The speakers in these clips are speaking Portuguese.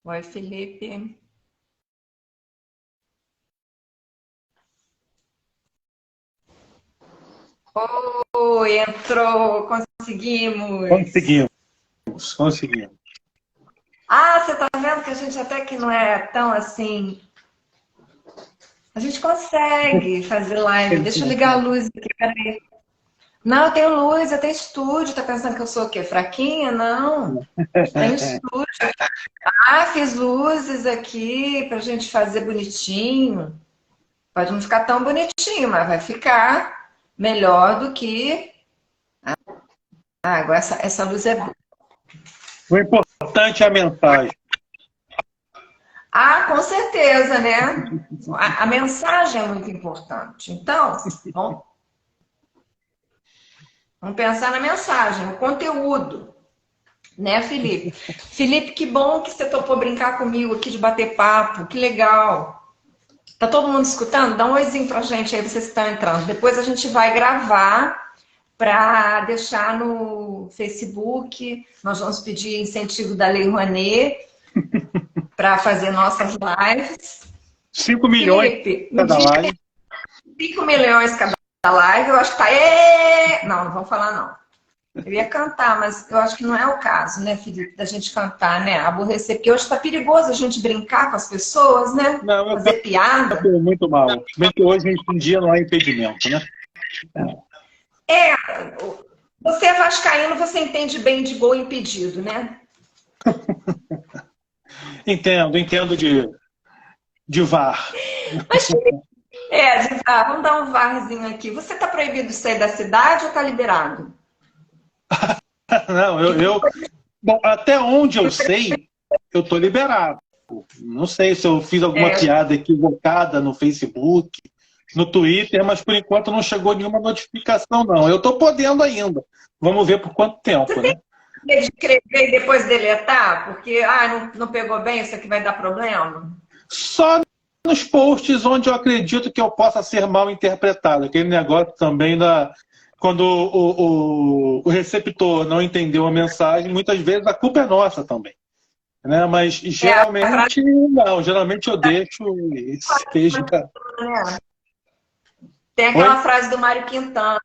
Oi, Felipe. Oi, entrou, conseguimos. Conseguimos, conseguimos. Ah, você tá vendo que a gente até que não é tão assim. A gente consegue fazer live. Deixa eu ligar a luz aqui, peraí. Não, eu tenho luz, eu tenho estúdio. Tá pensando que eu sou o quê? Fraquinha? Não. Tenho estúdio. Ah, fiz luzes aqui pra gente fazer bonitinho. Pode não ficar tão bonitinho, mas vai ficar melhor do que. Ah, agora essa luz é boa. O importante é a mensagem. Ah, com certeza, né? A mensagem é muito importante. Então, vamos pensar na mensagem, o conteúdo, né, Felipe? Felipe, que bom que você topou brincar comigo aqui de bater papo, que legal. Tá todo mundo escutando? Dá um oizinho pra gente aí, vocês estão entrando. Depois a gente vai gravar para deixar no Facebook. Nós vamos pedir incentivo da Lei Rouanet para fazer nossas lives. 5 milhões Felipe, no cada dia live. 5 milhões cada live, eu acho que tá. Não, não vamos falar não. Eu ia cantar, mas eu acho que não é o caso, né, Felipe, da gente cantar, né? Aborrecer, porque hoje tá perigoso a gente brincar com as pessoas, né? Não, eu Fazer piada. canto muito mal. Se bem que hoje em dia não há impedimento, né? É, você é vascaíno, você entende bem de gol impedido, né? Entendo, entendo de VAR. Mas, vamos dar um varzinho aqui. Você tá proibido de sair da cidade ou tá liberado? Não, Que bom, até onde eu sei, eu estou liberado. Não sei se eu fiz alguma é, piada equivocada no Facebook, no Twitter, mas por enquanto não chegou nenhuma notificação, não. Eu estou podendo ainda. Vamos ver por quanto tempo, né? de escrever e depois deletar, porque não pegou bem, isso aqui vai dar problema. Só nos posts onde eu acredito que eu possa ser mal interpretado. Aquele negócio também quando o receptor não entendeu a mensagem, muitas vezes a culpa é nossa também. Né? Mas A frase, geralmente não, geralmente eu deixo e seja. né? Tem Oi? aquela frase do Mário Quintana,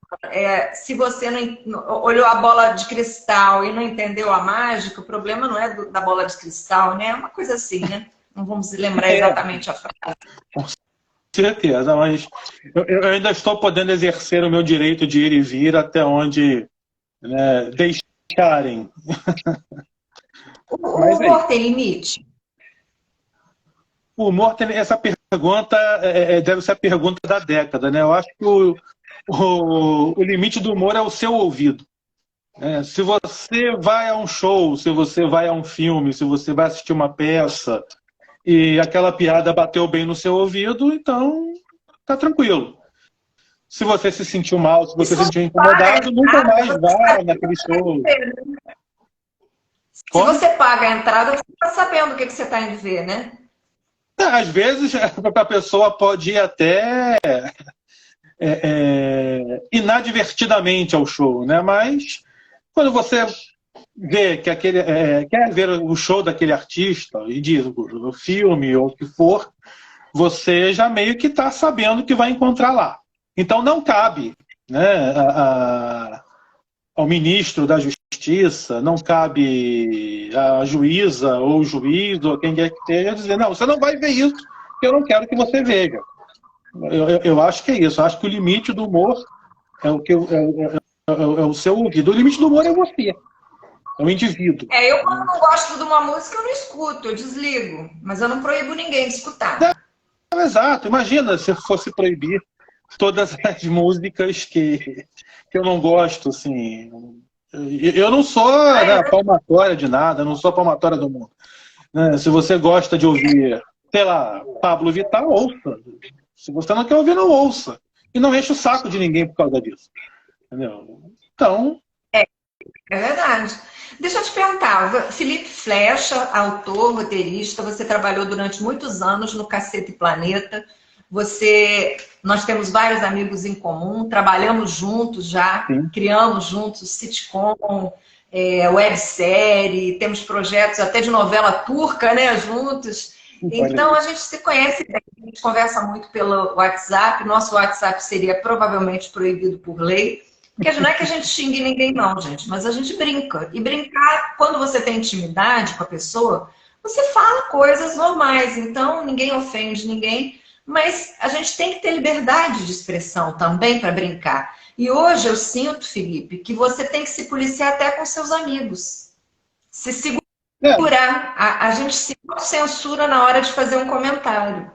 se você não olhou a bola de cristal e não entendeu a mágica, o problema não é da bola de cristal, né? É uma coisa assim, né? Não vamos lembrar É, exatamente a frase. com certeza, mas eu ainda estou podendo exercer o meu direito de ir e vir até onde, né, deixarem. O Mas é humor isso. tem limite? O humor, essa pergunta deve ser a pergunta da década, né? Eu acho que o limite do humor é o seu ouvido. Né? Se você vai a um show, se você vai a um filme, se você vai assistir uma peça e aquela piada bateu bem no seu ouvido, então tá tranquilo. Se você se sentiu mal, se E você se se você sentiu paga a incomodado, nunca entrada, mais você vá sabe naquele show. ver, né? Se Como? você paga a entrada, você está sabendo o que você está indo ver, né? Às vezes a pessoa pode ir até inadvertidamente ao show, né? Mas quando você vê que quer ver o show daquele artista e diz o filme ou o que for, você já meio que está sabendo que vai encontrar lá. Então não cabe, né, ao ministro da Justiça, não cabe à juíza ou juiz ou quem quer que seja dizer, não, você não vai ver isso, porque eu não quero que você veja. Eu acho que é isso. Eu acho que o limite do humor é o seu ouvido. O limite do humor é você, é o indivíduo. Eu, quando não gosto de uma música, eu não escuto, eu desligo. Mas eu não proíbo ninguém de escutar. Exato. Imagina se eu fosse proibir todas as músicas que eu não gosto, assim. Eu não sou, né, palmatória de nada, eu não sou palmatória do mundo. Né? Se você gosta de ouvir, sei lá, Pablo Vittar, ouça. Se você não quer ouvir, não ouça. E não enche o saco de ninguém por causa disso. Entendeu? Então, É verdade. Deixa eu te perguntar, Felipe Flecha, autor, roteirista, você trabalhou durante muitos anos no Cacete Planeta. Nós temos vários amigos em comum, trabalhamos juntos já, Sim. criamos juntos sitcom, websérie, temos projetos até de novela turca, né, juntos. Então a gente se conhece bem, a gente conversa muito pelo WhatsApp. Nosso WhatsApp seria provavelmente proibido por lei, porque não é que a gente xingue ninguém não, gente, mas a gente brinca. E brincar, quando você tem intimidade com a pessoa, você fala coisas normais, então ninguém ofende ninguém, mas a gente tem que ter liberdade de expressão também para brincar. E hoje eu sinto, Felipe, que você tem que se policiar até com seus amigos. Se segurar. A gente se censura na hora de fazer um comentário.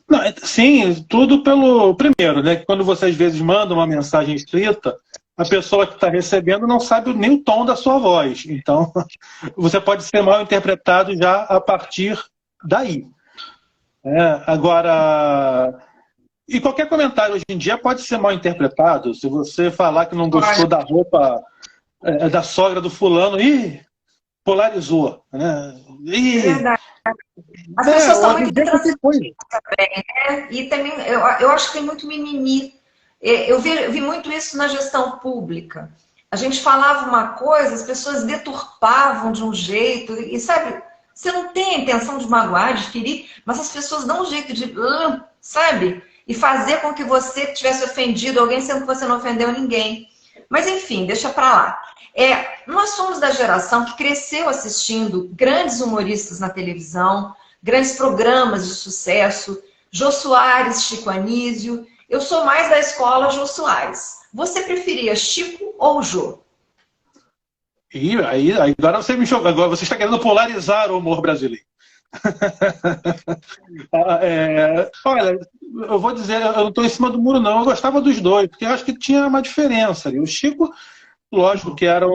Não, sim, tudo pelo primeiro, né? Quando você às vezes manda uma mensagem escrita, a pessoa que está recebendo não sabe nem o tom da sua voz. Então, você pode ser mal interpretado já a partir daí. Agora, e qualquer comentário hoje em dia pode ser mal interpretado. Se você falar que não gostou da roupa da sogra do fulano, polarizou, né? É verdade. As pessoas são muito transparentes também, né? E também, eu acho que tem muito mimimi. Eu vi muito isso na gestão pública. A gente falava uma coisa, as pessoas deturpavam de um jeito, e sabe, você não tem a intenção de magoar, de ferir, mas as pessoas dão um jeito de, sabe? E fazer com que você tivesse ofendido alguém, sendo que você não ofendeu ninguém. Mas enfim, deixa pra lá. Nós somos da geração que cresceu assistindo grandes humoristas na televisão, grandes programas de sucesso, Jô Soares, Chico Anísio. Eu sou mais da escola Jô Soares. Você preferia Chico ou Jô? E aí agora você me jogou, agora você está querendo polarizar o humor brasileiro. Olha, eu vou dizer, eu não estou em cima do muro não, eu gostava dos dois, porque eu acho que tinha uma diferença ali. O Chico, lógico que era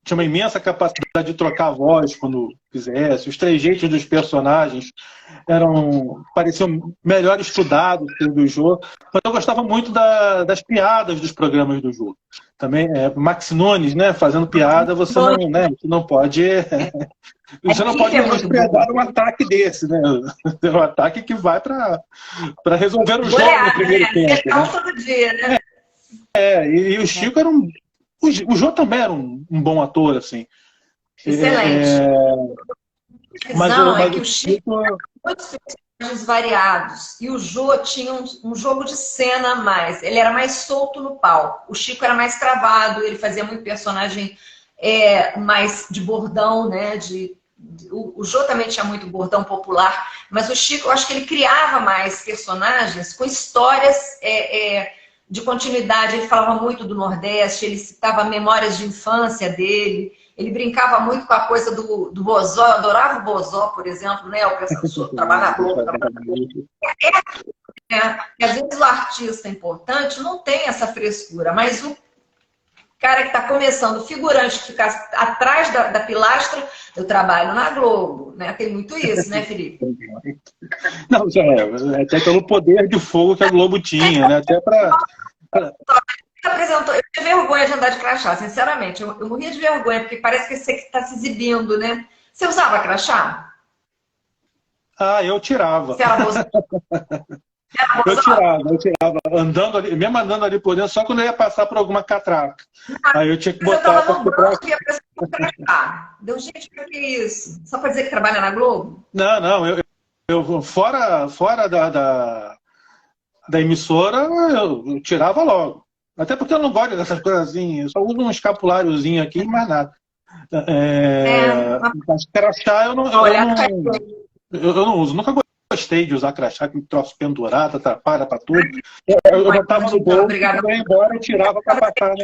tinha uma imensa capacidade de trocar a voz quando quisesse, os trejeitos dos personagens pareciam melhor estudados que o do Jô, mas eu gostava muito das piadas dos programas do Jô. Também, Max Nunes, né, fazendo piada, você não pode... Você não pode menosprezar um ataque desse, né? É um ataque que vai para resolver o jogo no primeiro tempo. Né? Todo dia, né? E o Chico era o Jô também era um bom ator, assim. Excelente. Mas que o Chico tinha muitos personagens variados. E o Jô tinha um jogo de cena a mais. Ele era mais solto no palco. O Chico era mais travado, ele fazia muito personagem mais de bordão, né? O Jô também tinha muito bordão popular, mas o Chico, eu acho que ele criava mais personagens com histórias de continuidade. Ele falava muito do Nordeste, ele citava memórias de infância dele, ele brincava muito com a coisa do Bozó. Eu adorava o Bozó, por exemplo, né? O pessoal trabalha na Globo. Às vezes o artista importante não tem essa frescura, mas o cara que está começando, o figurante que fica atrás da pilastra, eu trabalho na Globo, né? Tem muito isso, né, Felipe? Não, até pelo poder de fogo que a Globo tinha, né? Até para... Eu tinha vergonha de andar de crachá, sinceramente. Eu morria de vergonha, porque parece que você está se exibindo, né? Você usava crachá? Eu tirava. Você era bolsa? Eu tirava, andando ali, mesmo andando ali por dentro, só quando eu ia passar por alguma catraca. Aí eu tinha que botar... Eu tava no banco e a pessoa deu, gente, o que é isso? Só para dizer que trabalha na Globo? Não, eu fora da emissora, eu tirava logo. Até porque eu não gosto dessas coisas assim, eu só uso um escapuláriozinho aqui e mais nada. Mas crachá eu não uso, nunca gostei de usar crachá, que troço pendurado, atrapalha pra tudo. Eu botava no bolso, e ia embora, eu tirava pra passar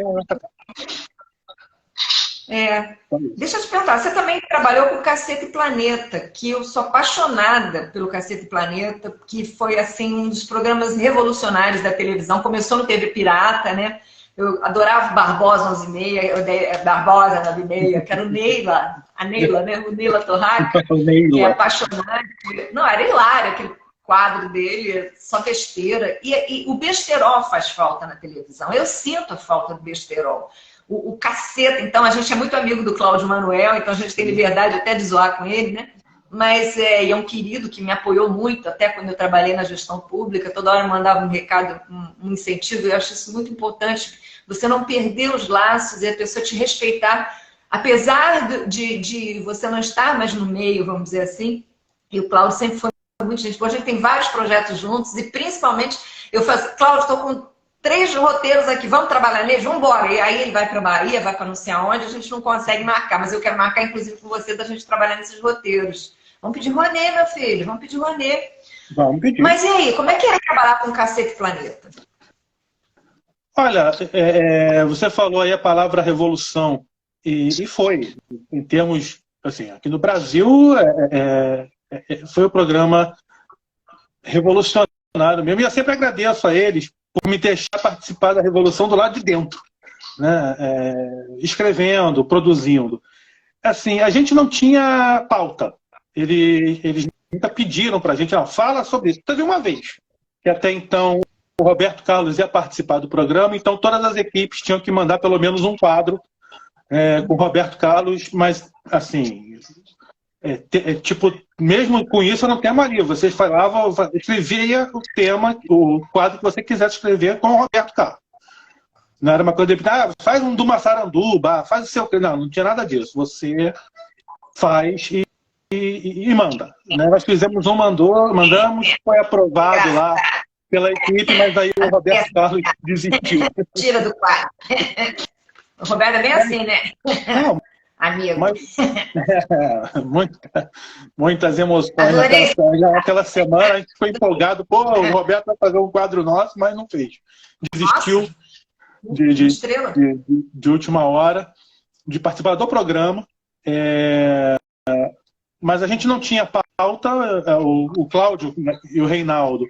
Deixa eu te perguntar, você também trabalhou com o Cacete Planeta, que eu sou apaixonada pelo Cacete Planeta, que foi assim um dos programas revolucionários da televisão. Começou no TV Pirata, né? Eu adorava o Barbosa 11h30, Barbosa 9h30, que era o Neila, a Neila, né? O Neila Torraca, que é apaixonante. Não, era hilário aquele quadro dele, só besteira. E o besterol faz falta na televisão. Eu sinto a falta do besterol. O Caceta, então, a gente é muito amigo do Cláudio Manuel, então a gente tem liberdade até de zoar com ele, né? mas é um querido que me apoiou muito, até quando eu trabalhei na gestão pública, toda hora mandava um recado, um incentivo, eu acho isso muito importante, você não perder os laços e a pessoa te respeitar, apesar de você não estar mais no meio, vamos dizer assim, e o Cláudio sempre foi muito gente boa, a gente tem vários projetos juntos, e principalmente, eu faço, Cláudio, estou com 3 roteiros aqui, vamos trabalhar neles? Vamos embora. E aí ele vai para Bahia, vai para não sei aonde, a gente não consegue marcar, mas eu quero marcar, inclusive, com você, da gente trabalhar nesses roteiros. Vamos pedir Rouanet, meu filho, vamos pedir Rouanet. Vamos pedir. Mas e aí, como é que é trabalhar com Cacete Planeta? Olha, você falou aí a palavra revolução, e foi, em termos, assim, aqui no Brasil, foi o programa revolucionário mesmo, e eu sempre agradeço a eles por me deixar participar da revolução do lado de dentro, né? Escrevendo, produzindo. Assim, a gente não tinha pauta. Eles nunca pediram para a gente, fala sobre isso. Teve uma vez, que até então o Roberto Carlos ia participar do programa, então todas as equipes tinham que mandar pelo menos um quadro com o Roberto Carlos, mas, assim, tipo, mesmo com isso eu não tenho maria. Vocês falavam, escrevia o tema, o quadro que você quisesse escrever com o Roberto Carlos. Não era uma coisa de, faz um do Massaranduba, faz o seu... Não tinha nada disso. Você faz e manda. Né? Nós fizemos mandamos, foi aprovado lá pela equipe, mas aí o Roberto Carlos desistiu. Tira do quadro. O Roberto é bem assim, né? Não, amigo. Mas, muitas emoções naquela semana, a gente ficou empolgado. Pô, o Roberto vai fazer um quadro nosso, mas não fez. Desistiu de última hora de participar do programa. Mas a gente não tinha pauta. O Cláudio e o Reinaldo,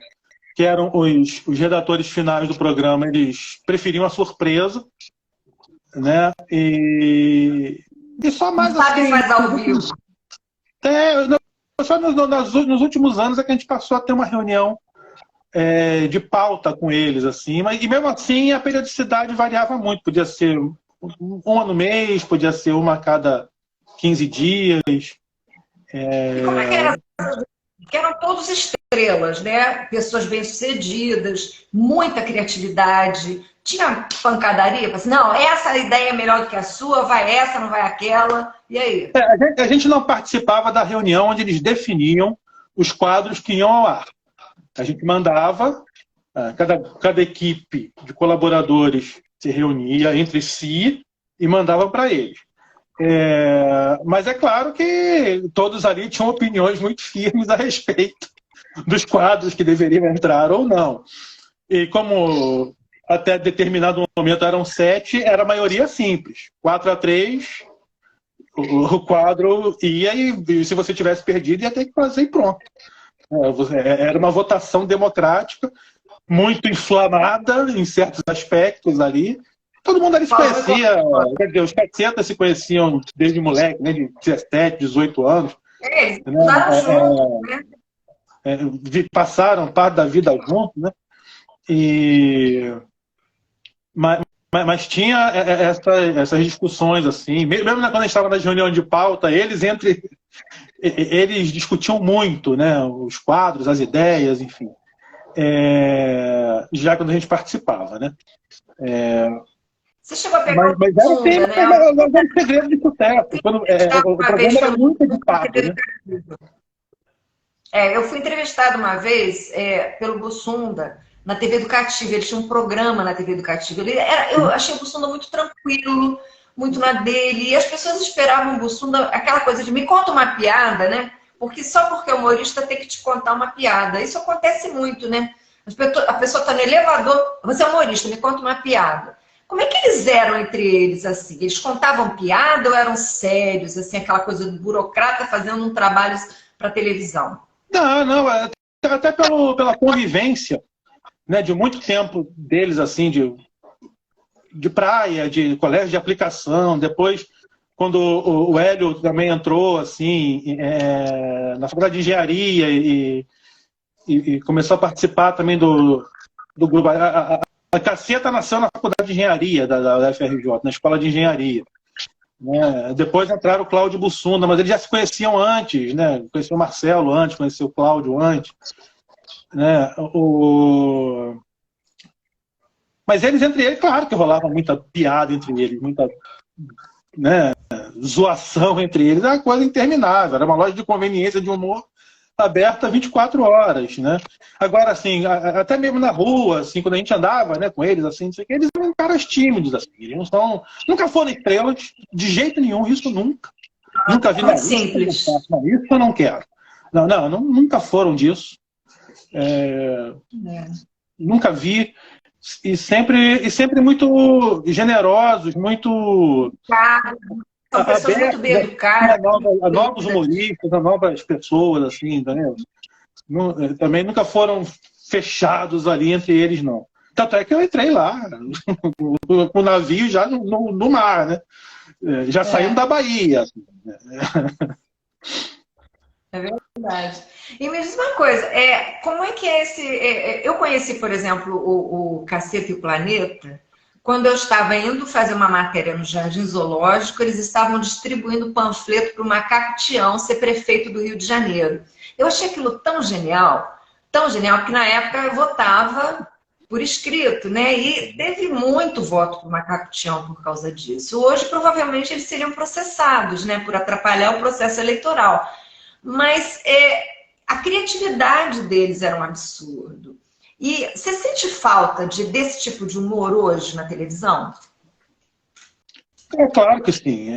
que eram os redatores finais do programa, eles preferiam a surpresa, né? E só mais não sabe assim, fazer ao vivo. Só nos últimos anos é que a gente passou a ter uma reunião de pauta com eles, assim, e mesmo assim a periodicidade variava muito. Podia ser uma no mês, podia ser uma a cada 15 dias. E como é que era? Que eram todos estrelas, né? Pessoas bem-sucedidas, muita criatividade. Tinha pancadaria? Assim, não, essa ideia é melhor do que a sua, vai essa, não vai aquela. E aí? A gente não participava da reunião onde eles definiam os quadros que iam ao ar. A gente mandava, cada equipe de colaboradores se reunia entre si e mandava para eles. Mas é claro que todos ali tinham opiniões muito firmes a respeito dos quadros que deveriam entrar ou não. E como até determinado momento eram 7, era a maioria simples. 4-3, o quadro ia e se você tivesse perdido ia ter que fazer e pronto. Era uma votação democrática, muito inflamada em certos aspectos ali. Todo mundo ali se conhecia, quer dizer, os cacetas se conheciam desde moleque, né, de 17, 18 anos. Eles estudaram juntos, né? Passaram parte da vida juntos, né? Mas tinha essas discussões, assim, mesmo quando a gente estava nas reuniões de pauta, eles discutiam muito, né, os quadros, as ideias, enfim, já quando a gente participava, né? Você chegou a pegar mas era um segredo de sucesso. O programa era muito editado, né? Eu fui entrevistada uma vez pelo Bussunda, na TV Educativa. Ele tinha um programa na TV Educativa. Eu achei o Bussunda muito tranquilo, muito na dele. E as pessoas esperavam o Bussunda, aquela coisa de me conta uma piada, né? Porque só porque é humorista tem que te contar uma piada. Isso acontece muito, né? A pessoa está no elevador, você é humorista, me conta uma piada. Como é que eles eram entre eles, assim? Eles contavam piada ou eram sérios, assim, aquela coisa do burocrata fazendo um trabalho para televisão? Não, até pela convivência, né, de muito tempo deles, assim, de praia, de colégio de aplicação. Depois, quando o Hélio também entrou, assim, na faculdade de engenharia e começou a participar também do grupo. A Caceta nasceu na faculdade de engenharia da UFRJ, na escola de engenharia. né? Depois entraram o Cláudio Bussunda, mas eles já se conheciam antes, né? Conheciam o Marcelo antes, conheciam o Cláudio antes, né? Mas eles, entre eles, claro que rolava muita piada entre eles, muita, né, zoação entre eles, era uma coisa interminável, era uma loja de conveniência de humor aberta 24 horas, né? Agora, assim, até mesmo na rua, assim, quando a gente andava, né, com eles, assim, não sei o que, eles eram caras tímidos, assim, eles não são, nunca foram estrelas, de jeito nenhum, isso nunca. Nunca vi nada. Simples. Isso eu não quero. Não, nunca foram disso. Nunca vi. E sempre muito generosos, muito... São pessoas muito bem educadas. A novos humoristas, a novas pessoas, assim, entendeu? Também nunca foram fechados ali entre eles, não. Tanto é que eu entrei lá, com o navio já no mar, né? Já saindo da Bahia. É verdade. E me diz uma coisa, como é que é esse... eu conheci, por exemplo, o Cacete e o Planeta, quando eu estava indo fazer uma matéria no Jardim Zoológico, eles estavam distribuindo panfleto para o Macaco Tião ser prefeito do Rio de Janeiro. Eu achei aquilo tão genial, que na época eu votava por escrito, né? E teve muito voto para o Macaco Tião por causa disso. Hoje, provavelmente, eles seriam processados, né? Por atrapalhar o processo eleitoral. Mas a criatividade deles era um absurdo. E você sente falta desse tipo de humor hoje na televisão? Claro que sim.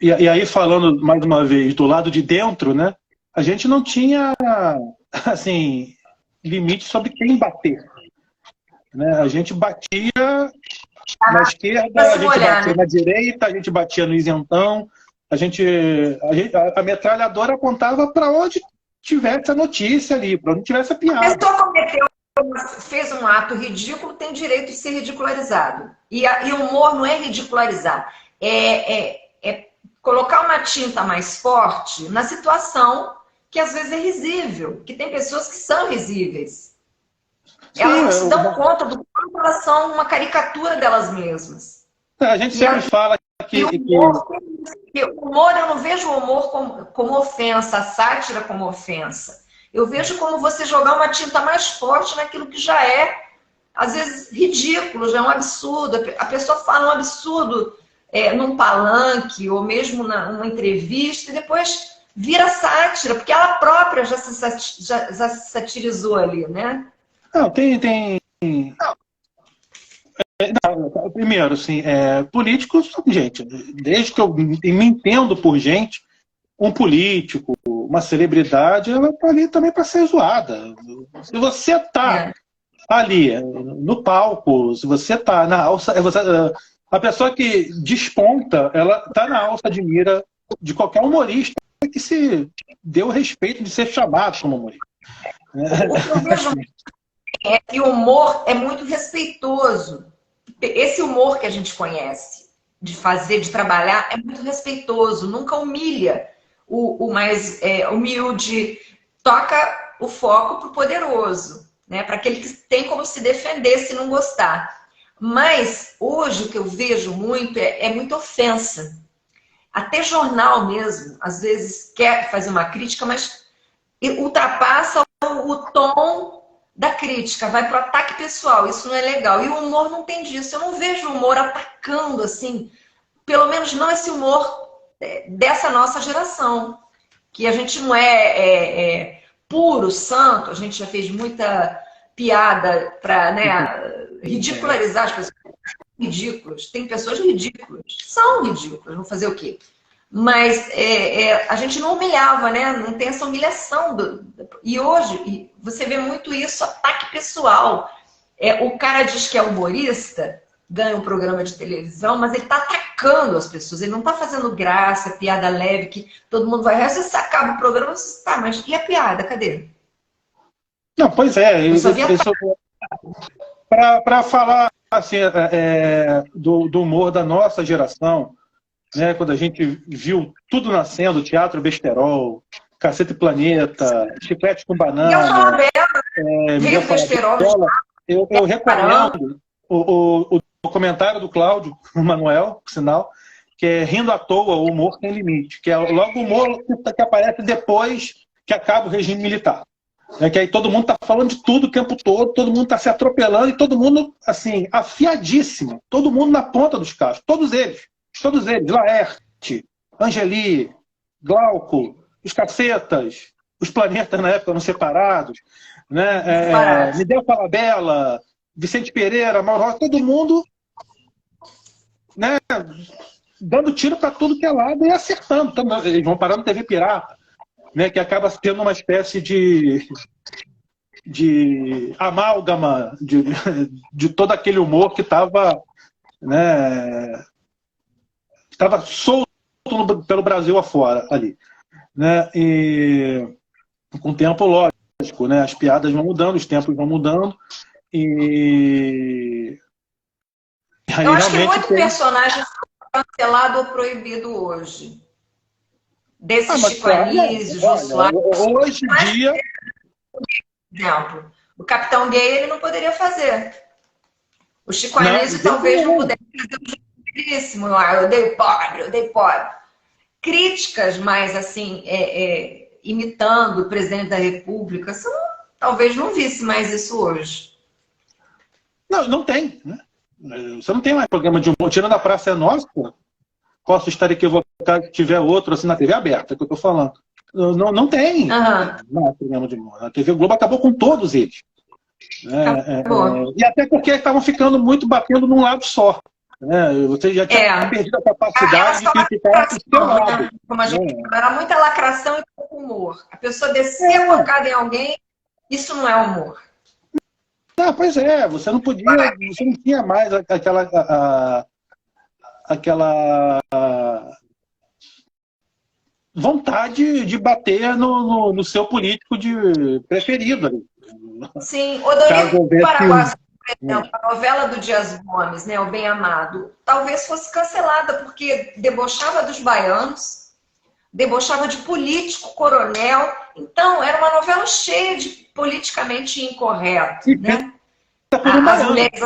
E aí, falando mais uma vez do lado de dentro, né? A gente não tinha, assim, limite sobre quem bater. Né? A gente batia na esquerda, a gente batia na direita, a gente batia no isentão. A metralhadora apontava para onde tivesse a notícia ali, para onde tivesse a piada. A pessoa fez um ato ridículo, tem direito de ser ridicularizado. E o humor não é ridicularizar, é colocar uma tinta mais forte na situação que às vezes é risível, que tem pessoas que são risíveis. Sim, elas não se dão conta do quanto elas são uma caricatura delas mesmas. A gente sempre fala que... O humor, eu não vejo o humor como ofensa, a sátira como ofensa. Eu vejo como você jogar uma tinta mais forte naquilo que já é, às vezes, ridículo, já é um absurdo. A pessoa fala um absurdo num palanque ou mesmo numa entrevista e depois vira sátira, porque ela própria já se satirizou ali, né? Não, tem... Não, primeiro, assim, políticos, gente, desde que eu me entendo por gente, um político, uma celebridade, ela tá ali também para ser zoada. Se você tá ali no palco, se você tá na alça, a pessoa que desponta, ela tá na alça de mira de qualquer humorista que se dê o respeito de ser chamado como humorista. O que eu vejo é que o humor é muito respeitoso. Esse humor que a gente conhece, de fazer, de trabalhar, é muito respeitoso, nunca humilha o mais humilde, toca o foco para o poderoso, né? Para aquele que tem como se defender se não gostar. Mas hoje o que eu vejo muito é muita ofensa. Até jornal mesmo, às vezes quer fazer uma crítica, mas ultrapassa o tom da crítica, vai para o ataque pessoal, isso não é legal. E o humor não tem disso. Eu não vejo o humor atacando assim, pelo menos não esse humor dessa nossa geração, que a gente não é puro, santo, a gente já fez muita piada para, né, ridicularizar as pessoas. Ridículas. Tem pessoas ridículas. São ridículas, vão fazer o quê? Mas a gente não humilhava, né? Não tem essa humilhação. E hoje, você vê muito isso, ataque pessoal. O cara diz que é humorista, ganha um programa de televisão, mas ele está atacando as pessoas. Ele não está fazendo graça, piada leve, que todo mundo vai... Você acaba o programa, você tá, mas e a piada? Cadê? Não, pois é. Para falar assim, do humor da nossa geração, né, quando a gente viu tudo nascendo, Teatro Besterol, Cacete e Planeta, Chiclete com Banana, eu recomendo o documentário do Cláudio Manuel, por sinal, que é Rindo à Toa, o Humor Sem Limite, que é logo o humor que aparece depois que acaba o regime militar. É que aí todo mundo está falando de tudo o tempo todo mundo está se atropelando e todo mundo, assim, afiadíssimo. Todo mundo na ponta dos carros. Todos eles. Laerte, Angeli, Glauco, os Cacetas, os Planetas na época eram separados, né? Miguel Falabella, Vicente Pereira, Mauro Rossi, todo mundo, né, dando tiro para tudo que é lado e acertando. Eles vão parar no TV Pirata, né, que acaba sendo uma espécie de amálgama de todo aquele humor que estava, né, solto pelo Brasil afora ali, né? E com o tempo, lógico, né, as piadas vão mudando, os tempos vão mudando e aí, eu acho que muito personagem foi cancelado ou proibido hoje. Desses Chico Anísio, Jô Soares. Hoje em dia... Por exemplo, o Capitão Gay ele não poderia fazer. O Chico Anísio talvez não pudesse fazer o Justíssimo. Eu odeio pobre. Críticas mais assim, imitando o presidente da República, talvez não visse mais isso hoje. Não tem, né? Você não tem mais programa de humor. Tirando a Praça é Nossa, posso estar equivocado se tiver outro assim na TV aberta, que eu estou falando. Não tem programa de humor. A TV Globo acabou com todos eles. E até porque estavam ficando muito batendo num lado só. Você já tinha perdido a capacidade de criticar o seu lado. Né? Como a gente era muita lacração e pouco humor. A pessoa descer focada em alguém, isso não é humor. Pois é, você não tinha mais aquela vontade de bater no seu político preferido ali. Sim, Odorico Paraguai, por exemplo, a novela do Dias Gomes, né, O Bem Amado, talvez fosse cancelada porque debochava dos baianos, debochava de político, coronel. Então, era uma novela cheia de politicamente incorreto, né? As mulheres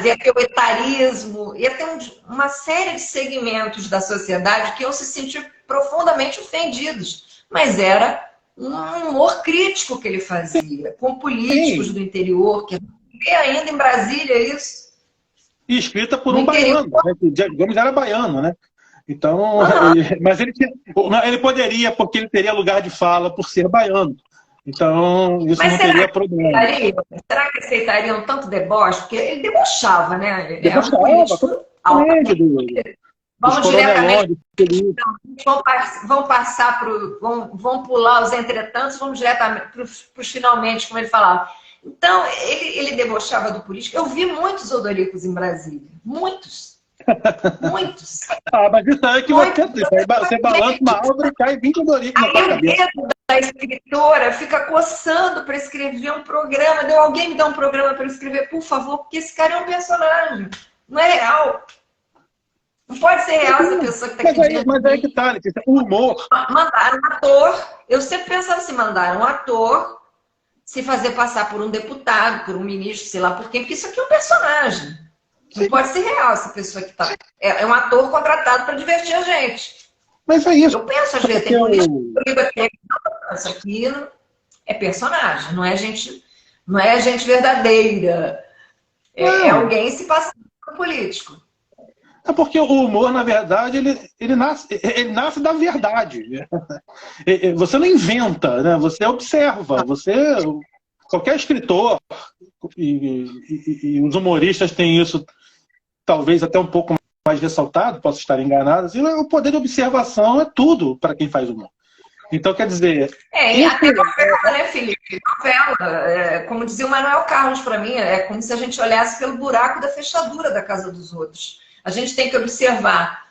ia ter o etarismo, ia ter uma série de segmentos da sociedade que iam se sentir profundamente ofendidos. Mas era um humor crítico que ele fazia, com políticos do interior, que vê ainda em Brasília isso. E escrita por um baiano, né? O Dias Gomes era baiano, né? Então, mas ele poderia, porque ele teria lugar de fala por ser baiano. Então, isso não teria problema. Será que aceitariam tanto deboche? Porque ele debochava, né? Debochava, vamos diretamente. Vão pular os entretantos, vamos diretamente para os finalmente, como ele falava. Então, ele debochava do político. Eu vi muitos Odoricos em Brasília. Muitos. Mas isso aí que você balança uma árvore e cai 20 Odoricos na tua cabeça. A escritora fica coçando para escrever um programa. Alguém me dá um programa para escrever, por favor, porque esse cara é um personagem. Não é real. Não pode ser real essa pessoa que está aqui. Mas aí que tá, o humor. Mandaram um ator. Eu sempre pensava assim, mandaram um ator se fazer passar por um deputado, por um ministro, sei lá por quem, porque isso aqui é um personagem. Não pode ser real essa pessoa que está. É um ator contratado para divertir a gente. Mas é isso. Eu penso, às vezes, tem político que isso aqui é personagem, não é gente verdadeira. É alguém se passando por político. É porque o humor, na verdade, ele nasce da verdade. Você não inventa, né? Você observa. Qualquer escritor, e os humoristas têm isso talvez até um pouco mais ressaltado, posso estar enganado, assim, o poder de observação é tudo para quem faz humor. Então, quer dizer... E até novela, né, Felipe? Novela. Como dizia o Manuel Carlos para mim, é como se a gente olhasse pelo buraco da fechadura da casa dos outros. A gente tem que observar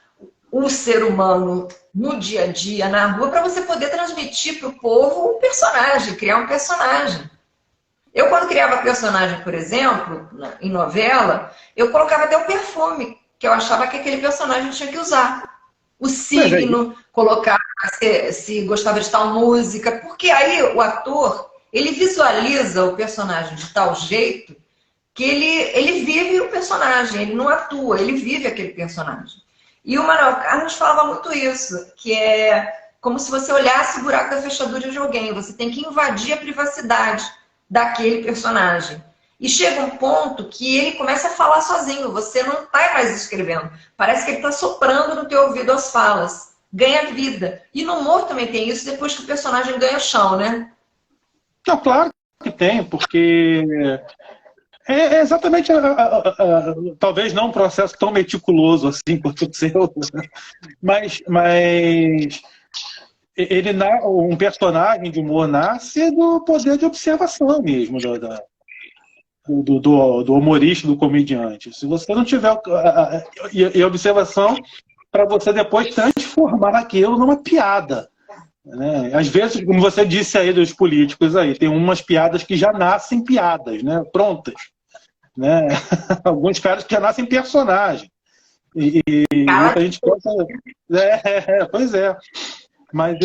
o ser humano no dia a dia, na rua, para você poder transmitir para o povo um personagem, criar um personagem. Eu, quando criava personagem, por exemplo, em novela, eu colocava até o perfume, que eu achava que aquele personagem tinha que usar. O signo, colocar se gostava de tal música, porque aí o ator, ele visualiza o personagem de tal jeito que ele vive o personagem, ele não atua, ele vive aquele personagem. E o Manuel Carlos falava muito isso, que é como se você olhasse o buraco da fechadura de alguém. Você tem que invadir a privacidade daquele personagem. E chega um ponto que ele começa a falar sozinho. Você não está mais escrevendo. Parece que ele está soprando no teu ouvido as falas. Ganha vida. E no humor também tem isso, depois que o personagem ganha chão, né? Não, claro que tem, porque é exatamente, talvez não um processo tão meticuloso assim quanto o seu, mas um personagem de humor nasce do poder de observação mesmo, do humorista, do comediante. Se você não tiver e observação, para você depois transformar aquilo numa piada. Né? Às vezes, como você disse aí dos políticos aí, tem umas piadas que já nascem piadas, né? Prontas. Né? Alguns caras que já nascem personagem. E muita gente gosta. Pois é. Mas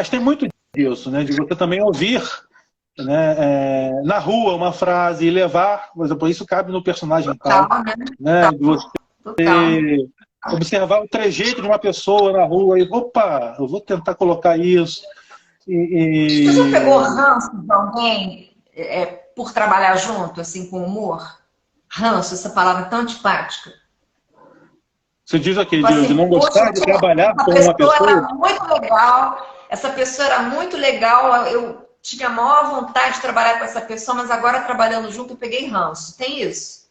tem muito disso, né? De você também ouvir, né? Na rua uma frase e levar, por exemplo, isso cabe no personagem tal, né? De você observar o trejeito de uma pessoa na rua e, opa, eu vou tentar colocar isso. Você já pegou ranço de alguém por trabalhar junto, assim, com humor? Ranço, essa palavra tão antipática. Você diz aqui, de não gostar de trabalhar com uma pessoa? Era muito legal, essa pessoa era muito legal, eu tinha a maior vontade de trabalhar com essa pessoa, mas agora trabalhando junto eu peguei ranço. Tem isso?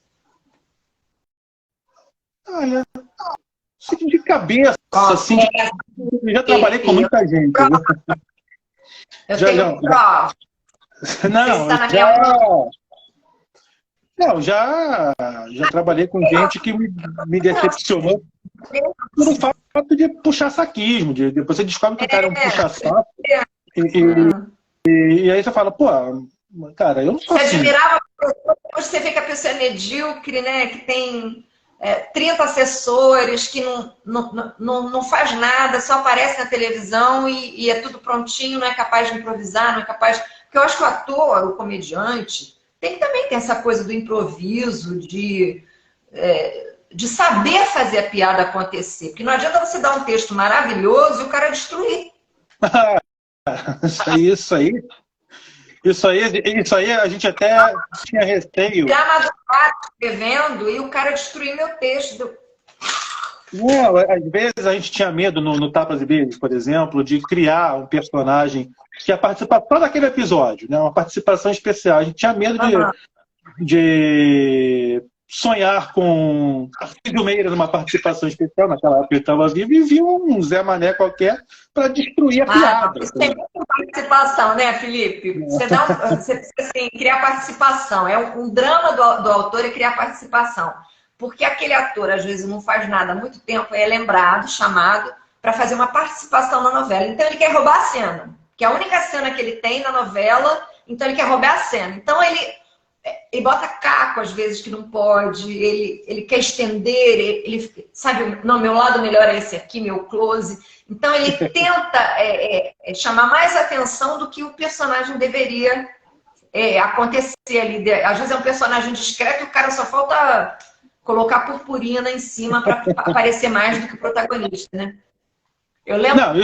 Olha, de cabeça, assim, eu já trabalhei com muita gente. Eu tenho prova. Já trabalhei com gente que me decepcionou pelo fato de puxar saquismo. Depois você descobre que o cara é um puxa-saco. E aí você fala, pô, cara, eu não sou assim. Você admirava a pessoa, depois você vê que a pessoa é medíocre, né? Que tem 30 assessores, que não faz nada, só aparece na televisão e é tudo prontinho, não é capaz de improvisar, não é capaz... Porque eu acho que o ator, o comediante, tem que também ter essa coisa do improviso, de saber fazer a piada acontecer. Porque não adianta você dar um texto maravilhoso e o cara destruir. Isso aí a gente até tinha receio. Já madrugada escrevendo e o cara destruir meu texto. Não, às vezes a gente tinha medo no Tapas e Beijos, por exemplo, de criar um personagem que ia participar só daquele episódio, né? Uma participação especial. A gente tinha medo de sonhar com Arcídio Meira numa participação especial, naquela época ele estava vivo, e viu um Zé Mané qualquer para destruir a piada. Isso tem muita participação, né, Felipe? Você assim, criar participação. É um drama do autor é criar participação. Porque aquele ator, às vezes, não faz nada há muito tempo, é lembrado, chamado, para fazer uma participação na novela. Então ele quer roubar a cena, que é a única cena que ele tem na novela, então ele quer roubar a cena. Então ele bota caco, às vezes, que não pode, ele quer estender, ele sabe, não, meu lado melhor é esse aqui, meu close. Então ele tenta chamar mais atenção do que o personagem deveria acontecer ali. Às vezes é um personagem discreto e o cara só falta colocar purpurina em cima para aparecer mais do que o protagonista, né? Eu lembro de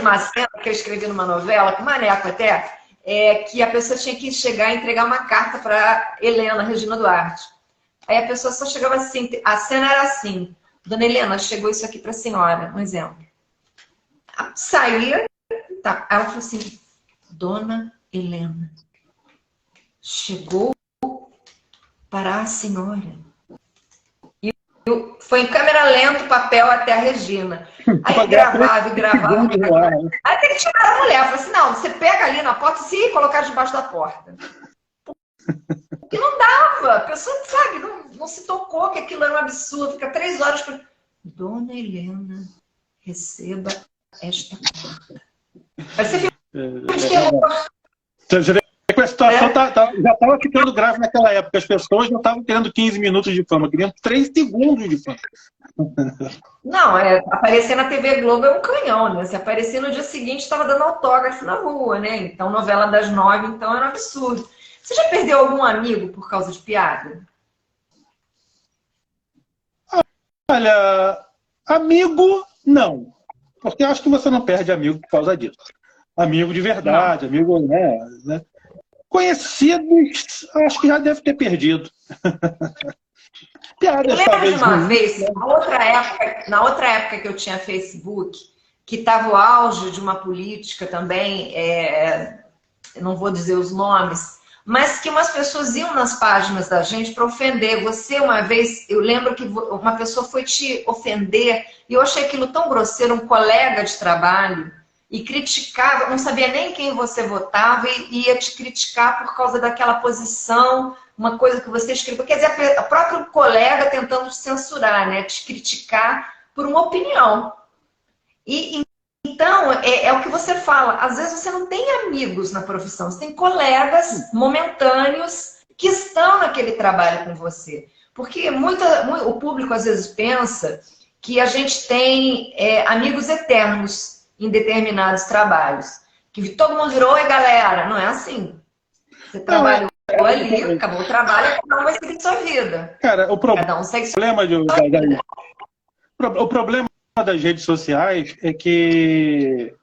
uma cena que eu escrevi numa novela, com Maneco até, que a pessoa tinha que chegar e entregar uma carta para Helena, Regina Duarte. Aí a pessoa só chegava assim, a cena era assim: Dona Helena, chegou isso aqui para a senhora, um exemplo. Saía, tá, ela falou assim: Dona Helena, chegou para a senhora. E foi em câmera lenta o papel até a Regina. Aí gravava. Aí tem que tirar a mulher. Eu falei assim, não, você pega ali na porta e colocar debaixo da porta. Porque não dava. A pessoa, sabe, não se tocou que aquilo era um absurdo. Fica 3 horas para... Dona Helena, receba esta carta. Aí você fica... A situação já estava ficando grave naquela época. As pessoas não estavam querendo 15 minutos de fama, queriam 3 segundos de fama. Não, aparecer na TV Globo é um canhão, né? Se aparecer no dia seguinte, estava dando autógrafo na rua, né? Então, novela das 9, então era um absurdo. Você já perdeu algum amigo por causa de piada? Olha, amigo, não. Porque eu acho que você não perde amigo por causa disso. Amigo de verdade, amigo, né? Conhecidos, acho que já deve ter perdido. Eu Piadas, lembro de talvez, uma ruins, vez, né? na outra época que eu tinha Facebook, que estava o auge de uma política também, eu não vou dizer os nomes, mas que umas pessoas iam nas páginas da gente para ofender. Você, uma vez, eu lembro que uma pessoa foi te ofender, e eu achei aquilo tão grosseiro, um colega de trabalho, e criticava, não sabia nem quem você votava, e ia te criticar por causa daquela posição, uma coisa que você escreveu. Quer dizer, o próprio colega tentando te censurar, né? Te criticar por uma opinião. E então, é o que você fala, às vezes você não tem amigos na profissão, você tem colegas momentâneos que estão naquele trabalho com você. Porque o público às vezes pensa que a gente tem amigos eternos em determinados trabalhos. Que todo mundo virou, oi galera, não é assim. Você Não, trabalhou ali, acabou o trabalho, cada um vai seguir sua vida. cara, o Cada um segue sua problema vida. o problema das redes sociais é que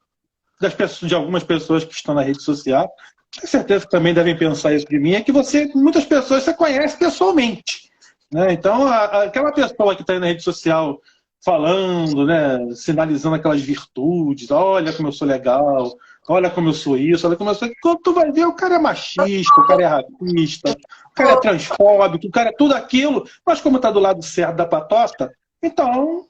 de algumas pessoas que estão na rede social, tenho certeza que também devem pensar isso de mim, é que muitas pessoas você conhece pessoalmente. Né? Então, aquela pessoa que está aí na rede social falando, né, sinalizando aquelas virtudes, olha como eu sou legal, olha como eu sou isso, olha como eu sou... Quando tu vai ver, o cara é machista, o cara é racista, o cara é transfóbico, o cara é tudo aquilo, mas como está do lado certo da patota, então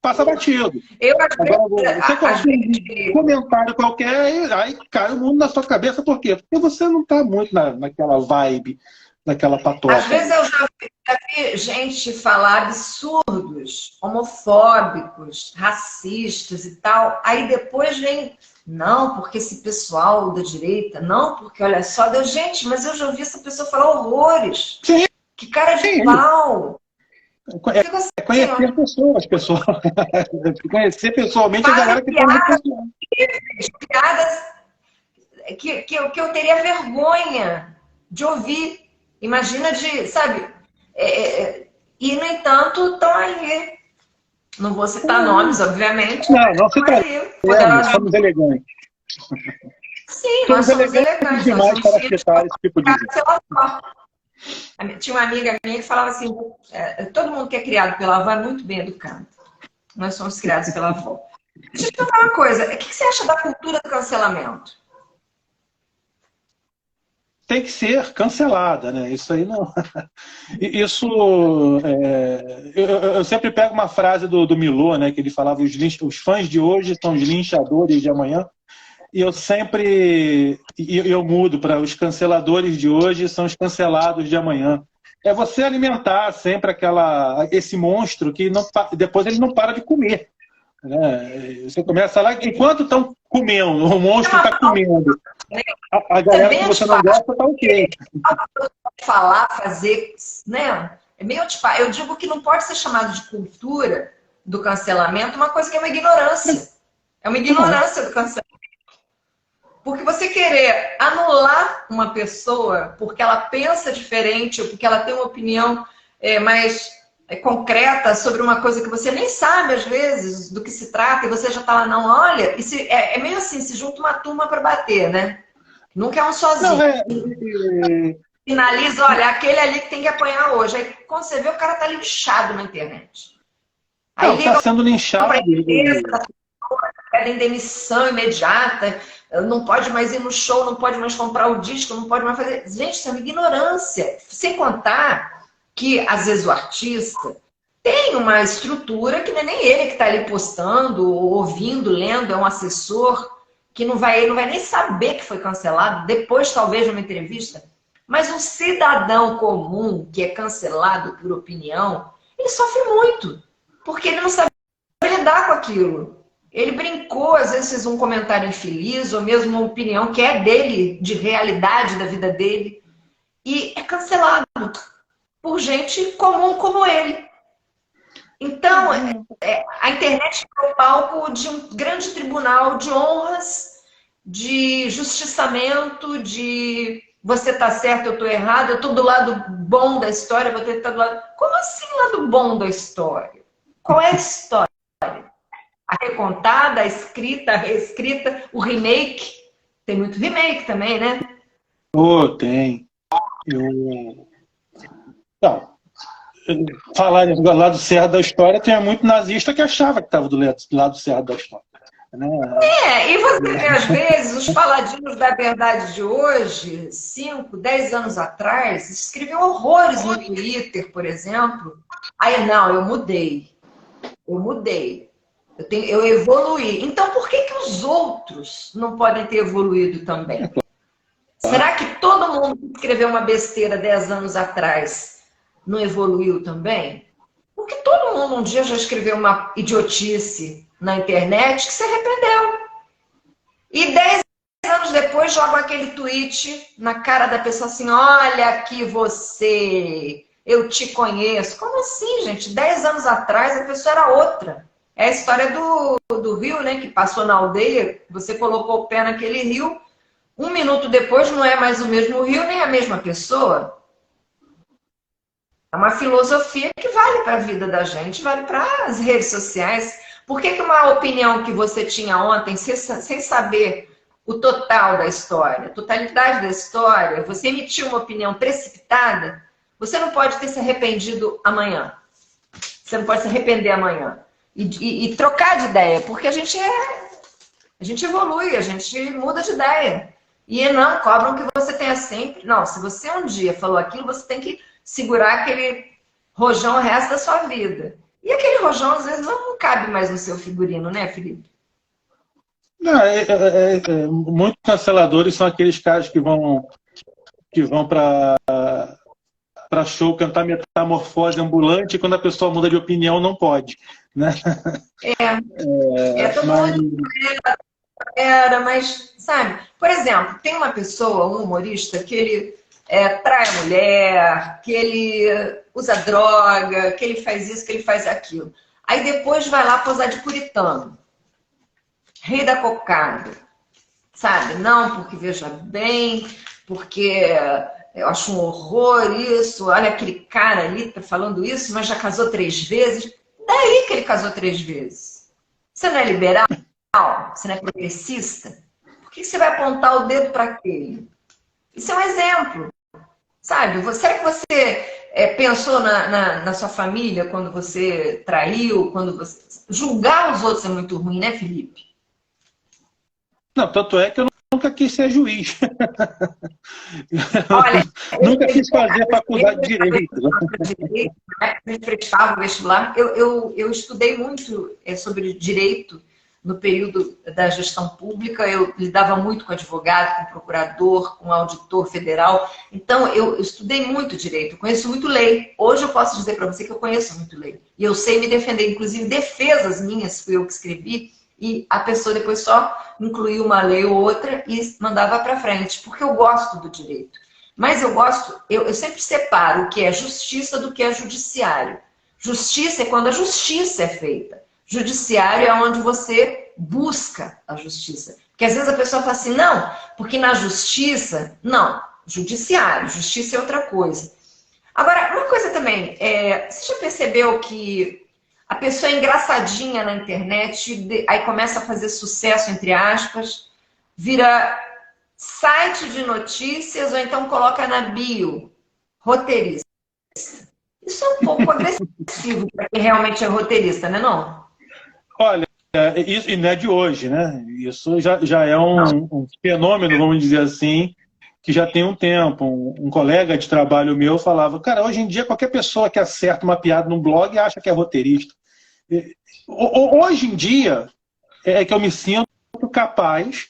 passa batido. Eu, Agora, você consegue um comentário qualquer, aí cai o mundo na sua cabeça, por quê? Porque você não está muito naquela vibe, naquela patota. Às vezes eu já vi gente falar absurdos, homofóbicos, racistas e tal, aí depois vem, não, porque esse pessoal da direita, não, porque olha só, gente, mas eu já ouvi essa pessoa falar horrores. Sim. Que cara de pau. É conhecer pessoas, pessoal. Conhecer pessoalmente a galera que está no pessoal. Piadas que eu teria vergonha de ouvir. Imagina sabe? E, no entanto, estão aí. Não vou citar nomes, obviamente. Não citaremos, somos elegantes. Sim, nós somos elegantes. Demais para citar esse tipo de... Tinha uma amiga minha que falava assim, todo mundo que é criado pela avó é muito bem educado. Nós somos criados pela avó. Deixa eu te contar uma coisa. O que você acha da cultura do cancelamento? Tem que ser cancelada, né? Isso aí não... Isso... Eu sempre pego uma frase do Milô, né? Que ele falava, os fãs de hoje são os linchadores de amanhã. E eu sempre... Eu mudo para os canceladores de hoje são os cancelados de amanhã. É você alimentar sempre esse monstro que depois ele não para de comer. Né? Você começa lá, enquanto estão comendo, o monstro está comendo. A galera que você não gosta está ok. Falar, fazer, né? É meio tipo, eu digo que não pode ser chamado de cultura do cancelamento uma coisa que é uma ignorância. É uma ignorância do cancelamento. Porque você querer anular uma pessoa porque ela pensa diferente ou porque ela tem uma opinião mais concreta sobre uma coisa que você nem sabe, às vezes, do que se trata, e você já tá lá, não, olha, é meio assim, se junta uma turma para bater, né? Nunca é um sozinho. Finaliza, olha, aquele ali que tem que apanhar hoje. Aí, quando você vê, o cara tá linchado na internet. Aí tá sendo linchado. Pedem demissão imediata, não pode mais ir no show, não pode mais comprar o disco, não pode mais fazer... Gente, isso é uma ignorância. Sem contar que, às vezes, o artista tem uma estrutura que não é nem ele que está ali postando, ouvindo, lendo, é um assessor que não vai nem saber que foi cancelado, depois, talvez, numa entrevista. Mas um cidadão comum que é cancelado por opinião, ele sofre muito, porque ele não sabe lidar com aquilo. Ele brincou, às vezes fez um comentário infeliz, ou mesmo uma opinião que é dele, de realidade da vida dele, e é cancelado por gente comum como ele. Então, a internet é o palco de um grande tribunal de honras, de justiçamento, de você está certo, eu estou errado, eu estou do lado bom da história, você está do lado... Como assim lado bom da história? Qual é a história? A recontada, a escrita, a reescrita, o remake. Tem muito remake também, né? Oh, tem. Eu... Não, falar do lado certo da história, tinha muito nazista que achava que estava do lado certo da história. Né? E você vê, às vezes, os paladinos da verdade de hoje, 5, 10 anos atrás, escreviam horrores no Twitter, por exemplo. Aí, não, eu mudei. Eu mudei. Eu evoluí. Então, por que os outros não podem ter evoluído também? Será que todo mundo que escreveu uma besteira 10 anos atrás não evoluiu também? Porque todo mundo um dia já escreveu uma idiotice na internet que se arrependeu. E 10 anos depois joga aquele tweet na cara da pessoa assim, olha aqui você, eu te conheço. Como assim, gente? 10 anos atrás a pessoa era outra. É a história do rio, né? Que passou na aldeia, você colocou o pé naquele rio, 1 minuto depois não é mais o mesmo rio, nem a mesma pessoa. É uma filosofia que vale para a vida da gente, vale para as redes sociais. Por que uma opinião que você tinha ontem, sem saber o total da história, a totalidade da história, você emitiu uma opinião precipitada, você não pode ter se arrependido amanhã. Você não pode se arrepender amanhã. E trocar de ideia, porque a gente evolui, a gente muda de ideia. E não cobram que você tenha sempre... Não, se você um dia falou aquilo, você tem que segurar aquele rojão o resto da sua vida. E aquele rojão, às vezes, não cabe mais no seu figurino, né, Felipe? Não, muitos canceladores são aqueles caras que vão para show cantar Metamorfose Ambulante e quando a pessoa muda de opinião não pode. Né? Todo mundo mas, sabe? Por exemplo, tem uma pessoa, um humorista, que ele trai a mulher, que ele usa droga, que ele faz isso, que ele faz aquilo. Aí depois vai lá posar de puritano. Rei da cocada. Sabe? Não, porque veja bem, porque eu acho um horror isso. Olha aquele cara ali tá falando isso, mas já casou 3 vezes. Daí que ele casou 3 vezes. Você não é liberal? Você não é progressista? Por que você vai apontar o dedo para aquele? Isso é um exemplo. Sabe? Será que você pensou na sua família quando você traiu? Quando você... Julgar os outros é muito ruim, né, Felipe? Não, tanto é que eu nunca quis ser juiz. Olha, nunca quis fazer faculdade de Direito. A gente prestava o vestibular. Eu estudei muito sobre direito no período da gestão pública. Eu lidava muito com advogado, com procurador, com auditor federal. Então, eu estudei muito direito, conheço muito lei. Hoje eu posso dizer para você que eu conheço muito lei. E eu sei me defender, inclusive defesas minhas, fui eu que escrevi, e a pessoa depois só incluía uma lei ou outra e mandava para frente, porque eu gosto do direito. Mas eu sempre separo o que é justiça do que é judiciário. Justiça é quando a justiça é feita. Judiciário é onde você busca a justiça. Porque às vezes a pessoa fala assim, não, porque na justiça... Não, judiciário, justiça é outra coisa. Agora, uma coisa também, você já percebeu que a pessoa é engraçadinha na internet, aí começa a fazer sucesso, entre aspas, vira site de notícias ou então coloca na bio, roteirista. Isso é um pouco agressivo para quem realmente é roteirista, né, não? Olha, isso e não é de hoje, né? Isso já é um fenômeno, vamos dizer assim, que já tem um tempo. Um colega de trabalho meu falava, cara, hoje em dia qualquer pessoa que acerta uma piada num blog acha que é roteirista. Hoje em dia é que eu me sinto capaz,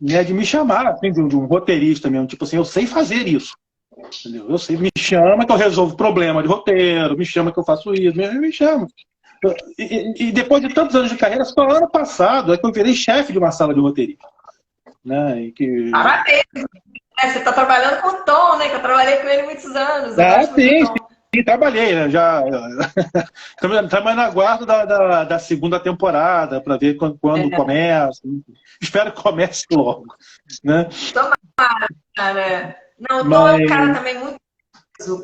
né, de me chamar assim, de um roteirista mesmo. Tipo assim, eu sei fazer isso. Entendeu? Eu sei, me chama que eu resolvo problema de roteiro, me chama que eu faço isso, me chama. E depois de tantos anos de carreira, só ano passado é que eu virei chefe de uma sala de roteirista. Né? E que... Parabéns! Você está trabalhando com o Tom, né? Que eu trabalhei com ele muitos anos. Sim, trabalhei, né? Já estamos na guarda da segunda temporada para ver quando começa. Espero que comece logo. Né? Tomara, cara. Não, o Tom é um cara também muito...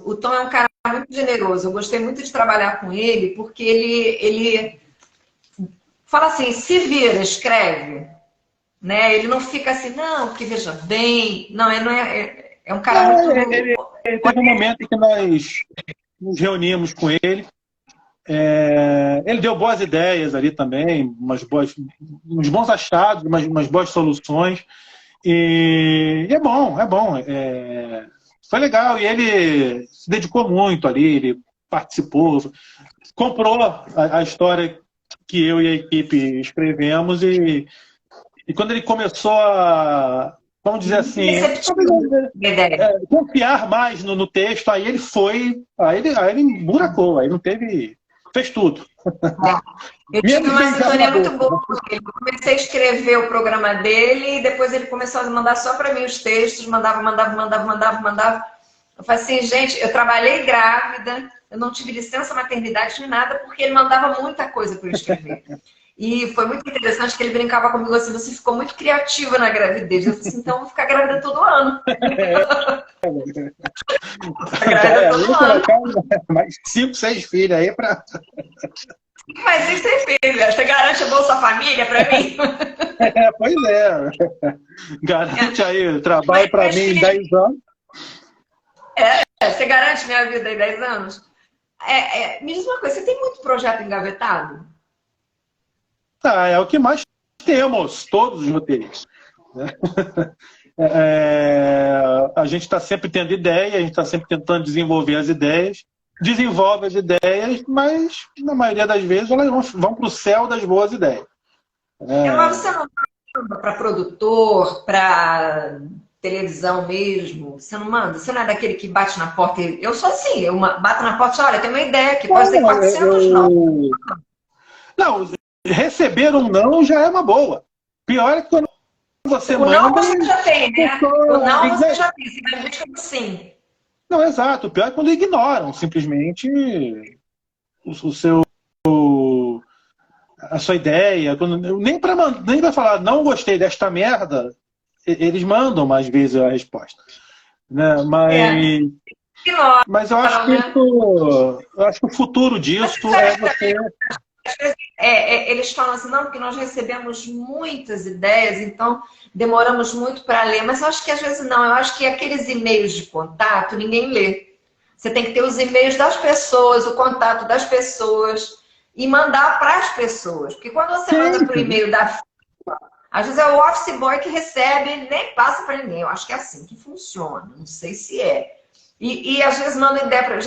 O Tom é um cara muito generoso. Eu gostei muito de trabalhar com ele, porque ele fala assim, se vira, escreve. Né? Ele não fica assim, não, que veja bem. Não, ele não é um cara muito... Ele teve um momento em que nós nos reunimos com ele. Ele deu boas ideias ali também, uns bons achados, umas boas soluções. E é bom. Foi legal. E ele se dedicou muito ali, ele participou, comprou a história que eu e a equipe escrevemos e quando ele começou a, vamos dizer assim, confiar mais no texto, aí ele buracou, aí não teve, fez tudo. Eu tive uma sintonia muito boa com ele. Eu comecei a escrever o programa dele e depois ele começou a mandar só para mim os textos, mandava. Eu falei assim, gente, eu trabalhei grávida, eu não tive licença maternidade nem nada, porque ele mandava muita coisa para eu escrever. E foi muito interessante que ele brincava comigo assim, você ficou muito criativa na gravidez. Eu falei assim, então eu vou ficar grávida todo ano. Grávida todo ano. Mais 5, 6 filhos aí para... Mas sem ser filho, você garante a Bolsa Família para mim? Pois é. Garante aí trabalho para mim em 10 anos. Você garante minha vida em 10 anos? Me diz uma coisa, você tem muito projeto engavetado? É o que mais temos, todos os roteiristas. A gente está sempre tendo ideia, a gente está sempre tentando desenvolver as ideias, desenvolve as ideias, mas na maioria das vezes elas vão para o céu das boas ideias. Mas você não manda para produtor, para televisão mesmo? Você não manda? Você não é daquele que bate na porta? Eu sou assim, eu bato na porta e olha, tem uma ideia que pode ser 400 não. Não, receber um não já é uma boa. Pior é que quando você manda... O não você já tem, né? O não você já tem, você vai buscar sim. Não, exato. O pior é quando ignoram simplesmente a sua ideia. Nem para falar, não gostei desta merda, eles mandam mais vezes a resposta. Né? Mas eu acho que o futuro disso é você... Eles falam assim, não, porque nós recebemos muitas ideias, então demoramos muito para ler. Mas eu acho que às vezes não. Eu acho que aqueles e-mails de contato, ninguém lê. Você tem que ter os e-mails das pessoas, o contato das pessoas e mandar para as pessoas. Porque quando você manda para o e-mail da firma, às vezes é o office boy que recebe e nem passa para ninguém. Eu acho que é assim que funciona. Não sei se é. E às vezes manda ideia para...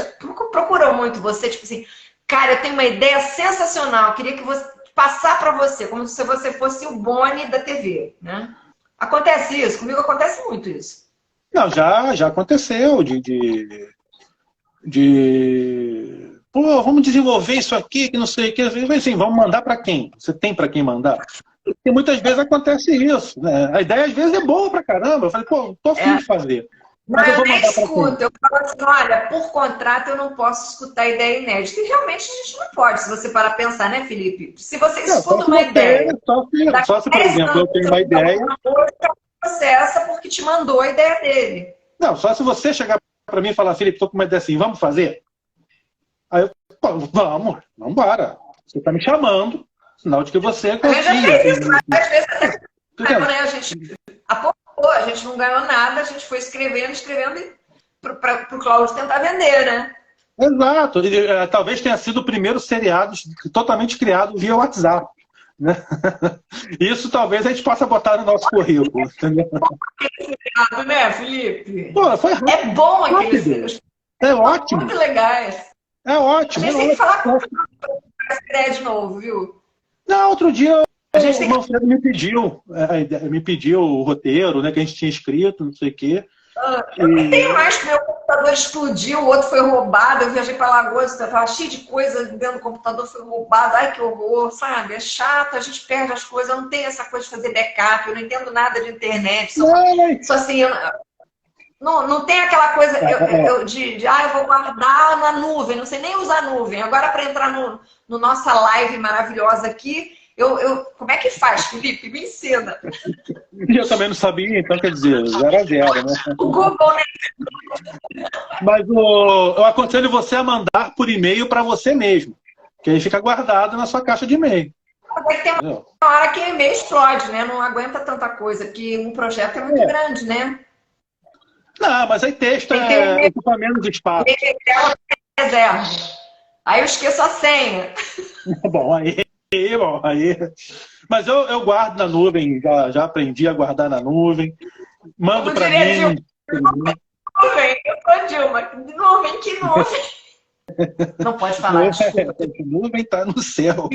Procuram muito você, tipo assim... Cara, eu tenho uma ideia sensacional. Eu queria que você passar para você, como se você fosse o Boni da TV, né? Acontece isso? Comigo acontece muito isso. Não, já aconteceu pô, vamos desenvolver isso aqui, que não sei o que. Assim, vamos mandar para quem? Você tem para quem mandar? E muitas vezes acontece isso, né? A ideia às vezes é boa pra caramba. Eu falei, pô, tô afim de fazer. Mas eu nem escuto, eu falo assim, olha, por contrato eu não posso escutar ideia inédita. E realmente a gente não pode, se você parar a pensar, né, Felipe? Se você escuta uma ideia... Só se, por exemplo, eu tenho uma ideia... Processa porque te mandou a ideia dele. Não, só se você chegar para mim e falar, Felipe, tô com uma ideia assim, vamos fazer? Aí eu, vamos embora. Você tá me chamando, sinal de que você confia. Eu já fiz isso, mas às vezes até... A gente não ganhou nada, a gente foi escrevendo para o Cláudio tentar vender, né? Exato. Talvez tenha sido o primeiro seriado totalmente criado via WhatsApp. Né? Isso talvez a gente possa botar no nosso currículo. Entendeu? Né, Felipe? Pô, foi rápido, é bom aqueles seriados. É ótimo. Muito legais. É ótimo. A gente tem que falar com essa ideia de novo, viu? Não, outro dia... O Manfredo me pediu o roteiro, né, que a gente tinha escrito, não sei o quê. Eu nem tenho mais que meu computador explodiu, o outro foi roubado, eu viajei para Lagoas, estava cheio de coisa dentro do computador, foi roubado, ai que horror, sabe? É chato, a gente perde as coisas, eu não tenho essa coisa de fazer backup, eu não entendo nada de internet, só assim, não tem aquela coisa eu vou guardar na nuvem, não sei nem usar nuvem. Agora para entrar no nossa live maravilhosa aqui, Como é que faz, Felipe? Me ensina. Eu também não sabia, então quer dizer, 0-0, né? O Google, né? Mas eu aconselho você a mandar por e-mail para você mesmo, que aí fica guardado na sua caixa de e-mail. Tem uma hora que o e-mail explode, né? Não aguenta tanta coisa, porque um projeto é muito grande, né? Não, mas aí texto ocupa menos espaço. Reserva. Aí eu esqueço a senha. Bom, aí. Mas eu guardo na nuvem, já aprendi a guardar na nuvem. Mando para mim. Nuvem, eu sou Dilma. Nuvem, que nuvem? Não pode falar, desculpa. Nuvem tá no céu.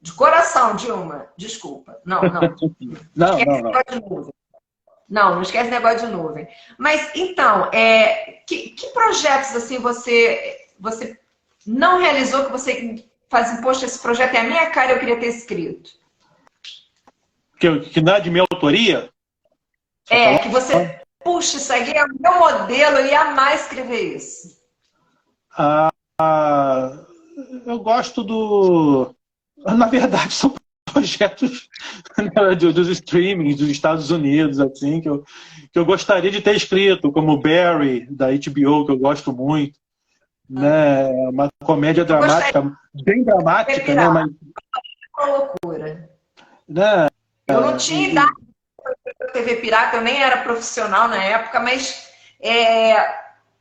De coração, Dilma. Desculpa. Não. Não esquece negócio de nuvem. Mas, então, que projetos assim você não realizou que você faz assim, poxa, esse projeto é a minha cara, eu queria ter escrito? Que não é de minha autoria? Que você, puxa, isso aqui é o meu modelo, eu ia mais escrever isso. Eu gosto Na verdade, são projetos dos streamings dos Estados Unidos, assim, que eu gostaria de ter escrito, como Barry, da HBO, que eu gosto muito. Né? Uma comédia dramática, bem dramática, né? Mas... Uma loucura. Né? Eu não tinha idade para TV Pirata, eu nem era profissional na época, mas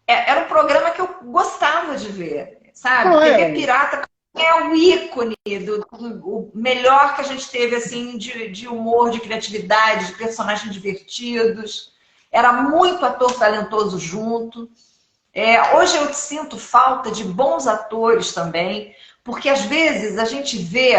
era um programa que eu gostava de ver, sabe? TV Pirata é o ícone o melhor que a gente teve assim de humor, de criatividade, de personagens divertidos. Era muito ator talentoso junto. Hoje eu sinto falta de bons atores também, porque às vezes a gente vê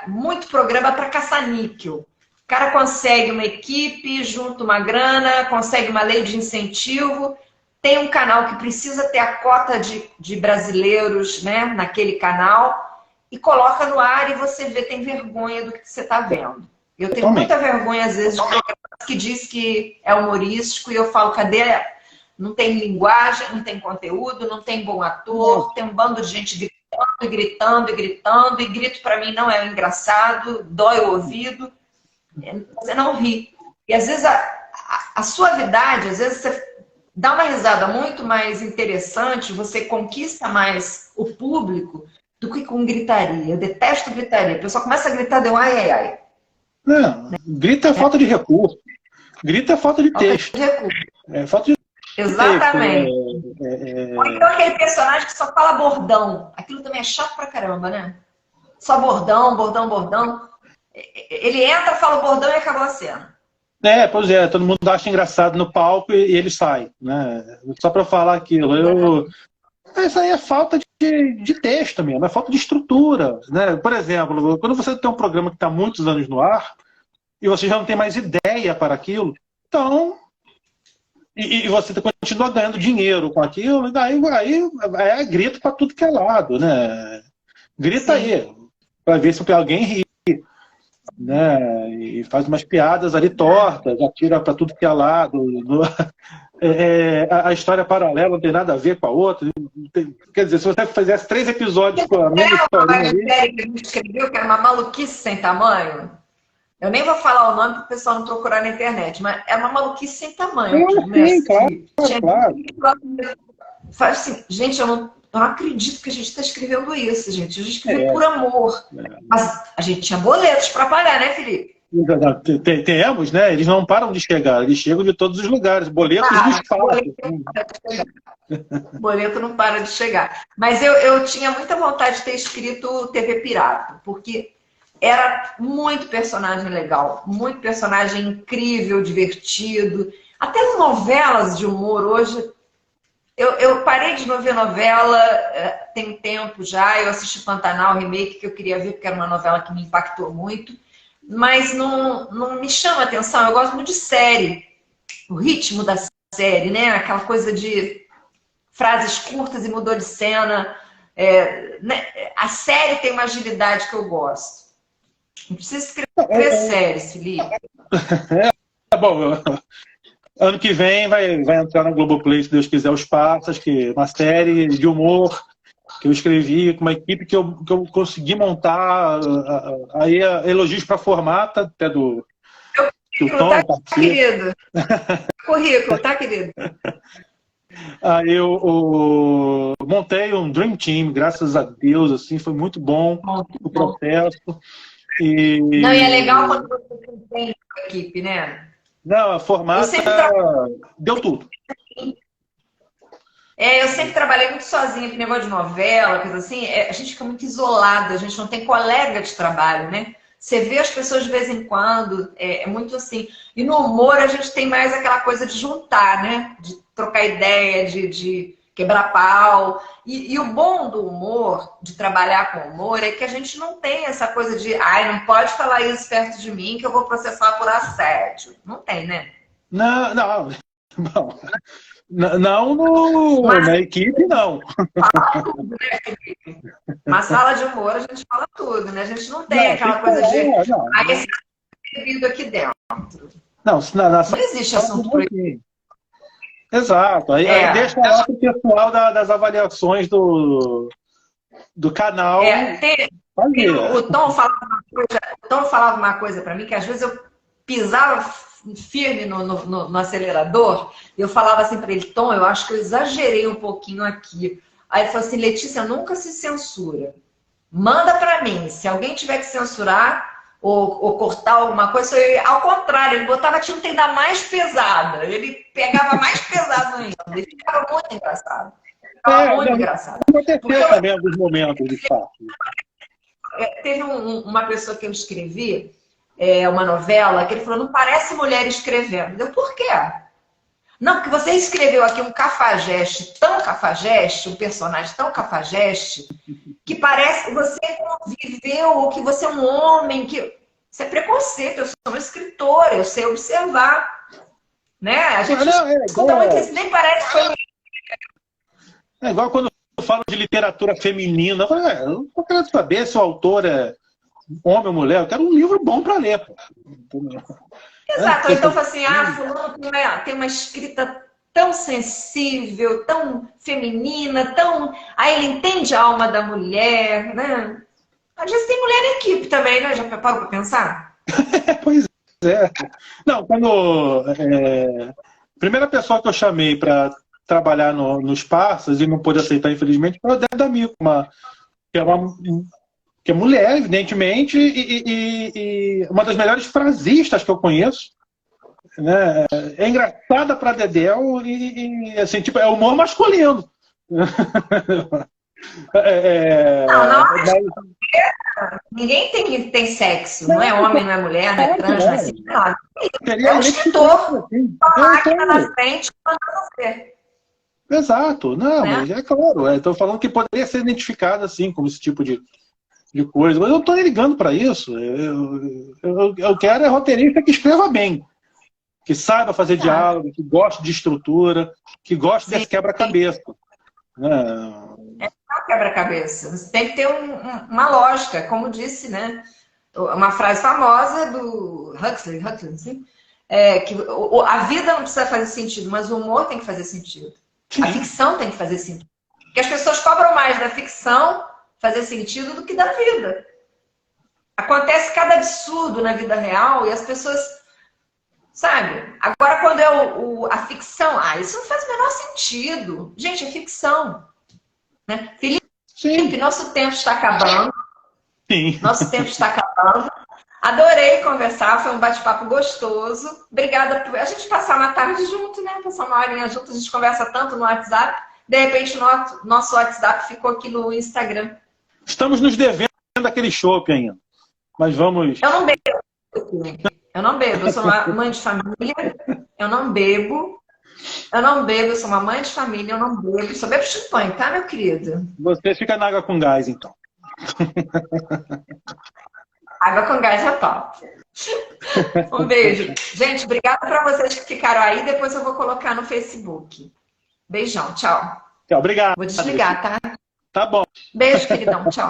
muito programa para caça-níquel. O cara consegue uma equipe, junta uma grana, consegue uma lei de incentivo, tem um canal que precisa ter a cota de brasileiros, né, naquele canal, e coloca no ar e você vê, tem vergonha do que você está vendo. Eu tenho muita vergonha, às vezes, de programas que diz que é humorístico, e eu falo, cadê? Não tem linguagem, não tem conteúdo, não tem bom ator, tem um bando de gente gritando, e grito para mim não é engraçado, dói o ouvido, você não ri. E às vezes a suavidade, às vezes você dá uma risada muito mais interessante, você conquista mais o público do que com gritaria. Eu detesto gritaria. A pessoa começa a gritar, deu ai. Não, grita é falta de recurso. Grita é falta de texto. Falta de Exatamente. Ou então aquele personagem que só fala bordão. Aquilo também é chato pra caramba, né? Só bordão. Ele entra, fala o bordão e acabou a cena. Pois é, todo mundo acha engraçado no palco e ele sai, né? Só pra falar aquilo. Isso aí é falta de texto mesmo, é falta de estrutura, né? Por exemplo, quando você tem um programa que está há muitos anos no ar e você já não tem mais ideia para aquilo, então... E você continua ganhando dinheiro com aquilo, e daí é grito para tudo que é lado, né? Grita aí, para ver se alguém ri, né? E faz umas piadas ali tortas, atira para tudo que é lado. A história paralela não tem nada a ver com a outra. Quer dizer, se você fizesse 3 episódios com a mesma história aí... que a gente escreveu, que era uma maluquice sem tamanho. Eu nem vou falar o nome para o pessoal não procurar na internet, mas é uma maluquice sem tamanho. Sim, claro. Faz assim, gente, eu não acredito que a gente está escrevendo isso, gente. A gente escreveu por amor. Mas a gente tinha boletos para pagar, né, Felipe? Temos, né? Eles não param de chegar, eles chegam de todos os lugares, boletos do espaço. Boleto não para de chegar. Mas eu tinha muita vontade de ter escrito TV Pirata, porque era muito personagem legal, muito personagem incrível, divertido. Até as novelas de humor hoje... Eu parei de ver novela tem tempo já, eu assisti Pantanal Remake, que eu queria ver, porque era uma novela que me impactou muito, mas não me chama atenção, eu gosto muito de série, o ritmo da série, né? Aquela coisa de frases curtas e mudou de cena, a série tem uma agilidade que eu gosto. Não precisa escrever séries, Felipe. Bom, ano que vem vai entrar na Globoplay, se Deus quiser, Os Passas, que é uma série de humor que eu escrevi com uma equipe que eu consegui montar, aí elogios para a formata, até do que o Tom tá, querido? Currículo, tá, querido? Aí eu montei um Dream Team, graças a Deus, assim, foi muito bom o processo. Não, e é legal quando você tem a equipe, né? Não, a formata deu tudo. Eu sempre trabalhei muito sozinha, com negócio de novela, coisa assim. A gente fica muito isolada, a gente não tem colega de trabalho, né? Você vê as pessoas de vez em quando, é muito assim. E no humor a gente tem mais aquela coisa de juntar, né? De trocar ideia, de quebrar pau. E o bom do humor, de trabalhar com humor, é que a gente não tem essa coisa de ai, não pode falar isso perto de mim que eu vou processar por assédio. Não tem, né? Não, não. Não na equipe, não. Fala tudo, né, Felipe? Na sala de humor a gente fala tudo, né? A gente não tem aquela coisa de ai, esse proibido aqui dentro. Não, não existe assunto proibido. Exato. Aí deixa lá pro pessoal das avaliações do canal. O Tom falava uma coisa para mim, que às vezes eu pisava firme no acelerador, e eu falava assim para ele, Tom, eu acho que eu exagerei um pouquinho aqui. Aí ele falou assim, Letícia, nunca se censura. Manda para mim, se alguém tiver que censurar ou cortar alguma coisa, ao contrário, ele botava a tinta ainda mais pesada. Ele pegava mais pesado ainda. Ele ficava muito engraçado. Ficava muito engraçado. Aconteceu também alguns momentos, de fato. Teve uma pessoa que eu escrevi, uma novela, que ele falou, não parece mulher escrevendo. Eu, por quê? Não, porque você escreveu aqui um cafajeste, tão cafajeste, um personagem tão cafajeste, que parece que você viveu, ou que você é um homem, que... Isso é preconceito, eu sou uma escritora, eu sei observar. Né? A gente escuta muito isso, nem parece que foi... É igual quando eu falo de literatura feminina, eu não quero saber se o autor é homem ou mulher, eu quero um livro bom para ler. Exato, então fala assim, fulano tem uma escrita tão sensível, tão feminina, tão... Aí ele entende a alma da mulher, né? Às vezes tem mulher na equipe também, né? Já parou para pensar? Pois é. Não, quando... primeira pessoa que eu chamei para trabalhar nos Parsas e não pôde aceitar, infelizmente, foi o Débora D'Amico, que é mulher, evidentemente, e uma das melhores frasistas que eu conheço. Né? É engraçada pra Dedéu e assim, tipo, é humor masculino. Ninguém tem sexo, não é homem, não é mulher, não é trans, não é assim, nada. É um escritor, uma máquina na frente, mandando você. Exato, não, mas é claro, estou falando que poderia ser identificado assim, como esse tipo de coisa, mas eu não estou ligando para isso. Eu quero roteirista que escreva bem, que saiba fazer diálogo, que goste de estrutura, que goste desse quebra-cabeça. É um quebra-cabeça. Você tem que ter uma lógica, como disse, né? Uma frase famosa do Huxley, assim, que a vida não precisa fazer sentido, mas o humor tem que fazer sentido. Sim. A ficção tem que fazer sentido. Porque as pessoas cobram mais da ficção fazer sentido do que da vida. Acontece cada absurdo na vida real e as pessoas, sabe? Agora, quando é a ficção, isso não faz o menor sentido. Gente, é ficção. Né? Felipe, nosso tempo está acabando. Sim. Nosso tempo está acabando. Adorei conversar, foi um bate-papo gostoso. Obrigada por a gente passar uma tarde junto, né? Passar uma horinha junto, a gente conversa tanto no WhatsApp. De repente, nosso WhatsApp ficou aqui no Instagram. Estamos nos devendo aquele chopp ainda. Mas vamos... Eu não bebo. Eu sou uma mãe de família. Eu não bebo. Eu sou uma mãe de família, eu não bebo. Só bebo champanhe, tá, meu querido? Você fica na água com gás, então. Água com gás é top. Um beijo. Gente, obrigada para vocês que ficaram aí. Depois eu vou colocar no Facebook. Beijão, tchau. Tchau, obrigado. Vou desligar, tá? Tá bom. Beijo, queridão. Tchau.